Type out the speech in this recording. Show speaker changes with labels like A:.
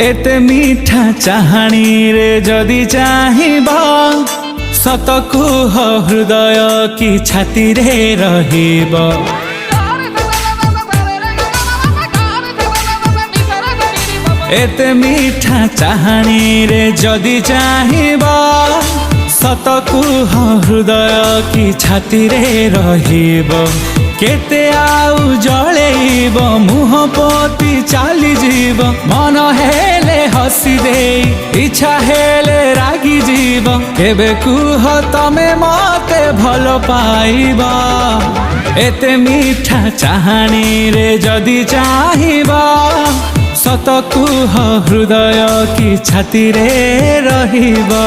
A: एते मीठा चाहाणी रे जदि चाहिबा सत कुह हृदय कि छाती रे रहिबा। एते मीठा चाहाणी रे जदि चाहिबा सत कुह हृदय कि छाती रे रहिबा। केते आउ जळेइब मुह पोती चाली जीव मन हेले हसी दे इच्छा हेले रागी जीव। केबे कुह तमे मते भल पाइबा एते मीठा चाहाणी रे जदि चाहिबा सत कुह हृदय कि छाती रे रहिबा।